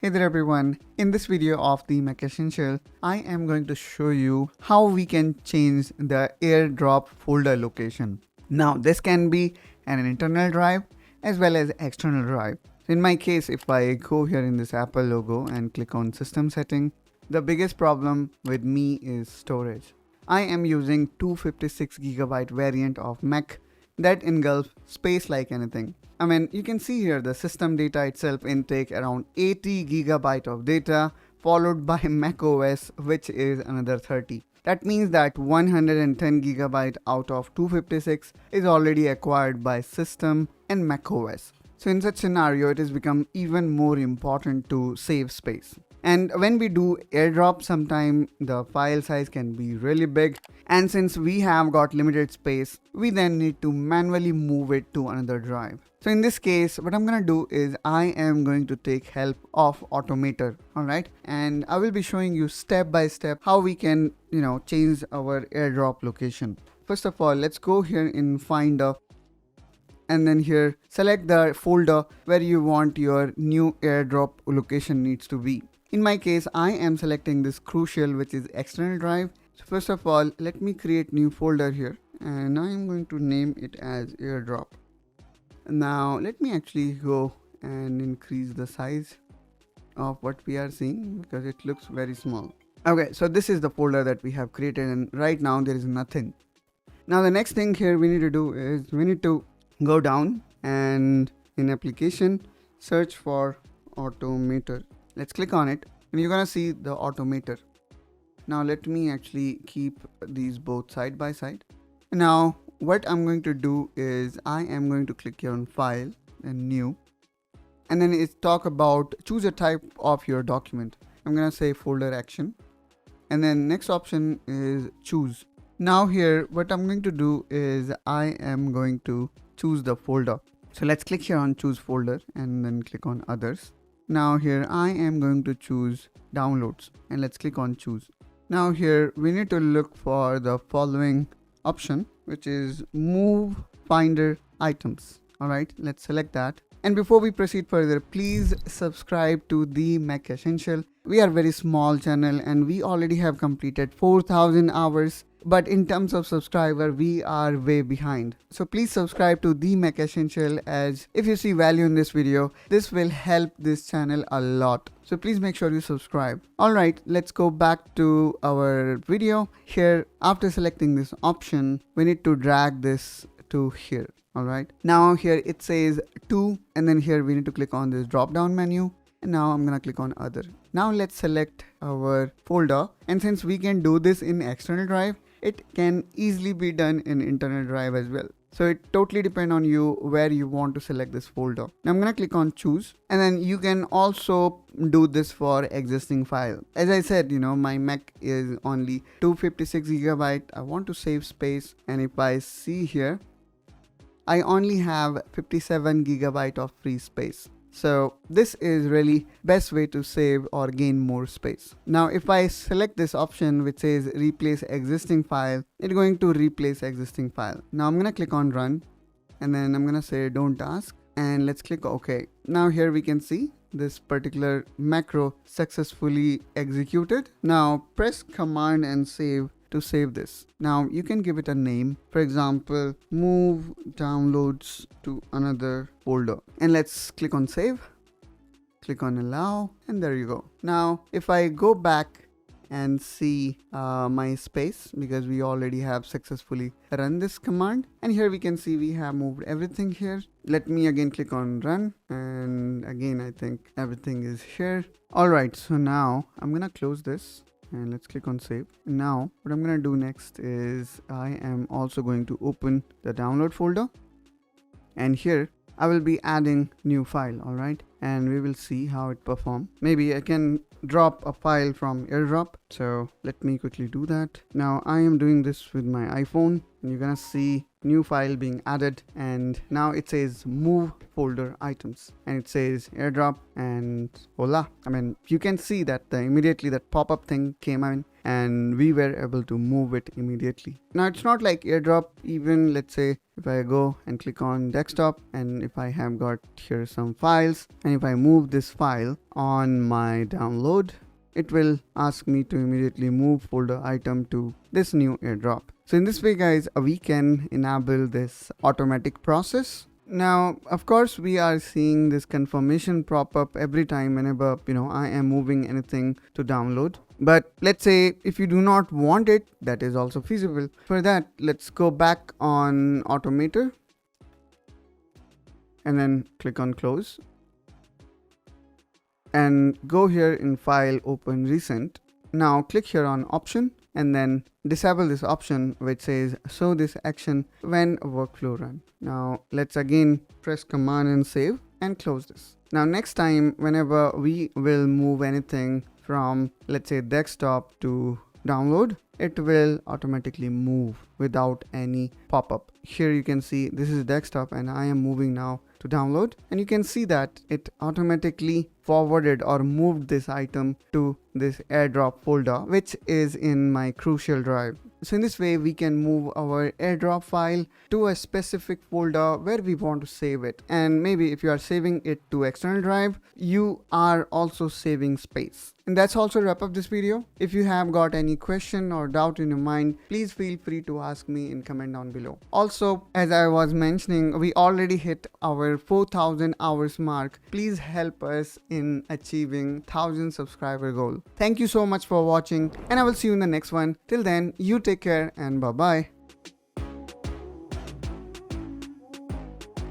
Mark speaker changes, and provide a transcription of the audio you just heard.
Speaker 1: Hey there everyone, in this video of the Mac Essential, I am going to show you how we can change the AirDrop folder location. Now this can be an internal drive as well as external drive. In my case, if I go here in this Apple logo and click on system setting, the biggest problem with me is storage. I am using 256GB variant of Mac that engulfs space like anything. I mean, you can see here the system data itself intake around 80GB of data, followed by macOS, which is another 30. That means that 110GB out of 256 is already acquired by system and macOS. So in such scenario, it has become even more important to save space. And when we do AirDrop, sometimes the file size can be really big, and since we have got limited space, we then need to manually move it to another drive. So in this case, what I'm gonna do is I am going to take help of Automator, alright? And I will be showing you step by step how we can, change our AirDrop location. First of all, let's go here in Finder, and then here select the folder where you want your new AirDrop location needs to be. In my case, I am selecting this crucial, which is external drive. So first of all, let me create new folder here, and I am going to name it as AirDrop. Now let me actually go and increase the size of what we are seeing because it looks very small. Okay, so this is the folder that we have created, and right now there is nothing. Now the next thing here we need to do is we need to go down and in application search for Automator. Let's click on it and you're gonna see the Automator. Now let me actually keep these both side by side. Now what I'm going to do is I am going to click here on file and new, and then it's talk about choose a type of your document. I'm gonna say folder action, and then next option is choose. Now here what I'm going to do is I am going to choose the folder. So let's click here on choose folder and then click on others. Now here I am going to choose downloads and let's click on choose. Now here we need to look for the following option, which is move finder items. Alright, let's select that. And before we proceed further, please subscribe to the Mac Essential. We are a very small channel and we already have completed 4,000 hours. But in terms of subscriber, we are way behind. So please subscribe to the Mac Essential, as if you see value in this video, this will help this channel a lot. So please make sure you subscribe. Alright, let's go back to our video. Here, after selecting this option, we need to drag this to here. Alright, now here it says to, and then here we need to click on this drop down menu. And now I'm gonna click on other. Now let's select our folder, and since we can do this in external drive, it can easily be done in internal drive as well. So it totally depends on you where you want to select this folder. Now I'm gonna click on choose, and then you can also do this for existing file. As I said, my Mac is only 256GB. I want to save space, and if I see here, I only have 57GB of free space. So this is really best way to save or gain more space. Now if I select this option which says replace existing file, it's going to replace existing file. Now I'm gonna click on run, and then I'm gonna say don't ask, and let's click OK. Now here we can see this particular macro successfully executed. Now press command and save to save this. Now you can give it a name, for example move downloads to another folder, and let's click on save, click on allow, and there you go. Now if I go back and see my space, because we already have successfully run this command, and here we can see we have moved everything here. Let me again click on run, and again I think everything is here. Alright, so now I'm gonna close this and let's click on save. Now what I'm gonna do next is I am also going to open the download folder, and here I will be adding new file. Alright, and we will see how it performs. Maybe I can drop a file from AirDrop, so let me quickly do that. Now I am doing this with my iPhone, and you're gonna see new file being added, and now it says move folder items, and it says AirDrop, and voila. I mean, you can see that immediately that pop-up thing came in and we were able to move it immediately. Now it's not like AirDrop. Even let's say if I go and click on desktop, and if I have got here some files, and if I move this file on my download, it will ask me to immediately move folder item to this new AirDrop. So in this way, guys, we can enable this automatic process. Now, of course, we are seeing this confirmation pop up every time whenever, I am moving anything to download. But let's say if you do not want it, that is also feasible. For that, let's go back on Automator and then click on close and go here in file, open recent. Now click here on option and then disable this option which says show this action when workflow run. Now let's again press command and save and close this. Now next time whenever we will move anything from, let's say, desktop to download, it will automatically move without any pop-up. Here you can see this is desktop and I am moving now to download, and you can see that it automatically forwarded or moved this item to this AirDrop folder, which is in my crucial drive. So in this way, we can move our AirDrop file to a specific folder where we want to save it. And maybe if you are saving it to external drive, you are also saving space. And that's also wrap up this video. If you have got any question or doubt in your mind, please feel free to ask me in comment down below. Also, as I was mentioning, we already hit our 4,000 hours mark. Please help us in achieving 1,000 subscriber goal. Thank you so much for watching, and I will see you in the next one. Till then, you take care and bye bye.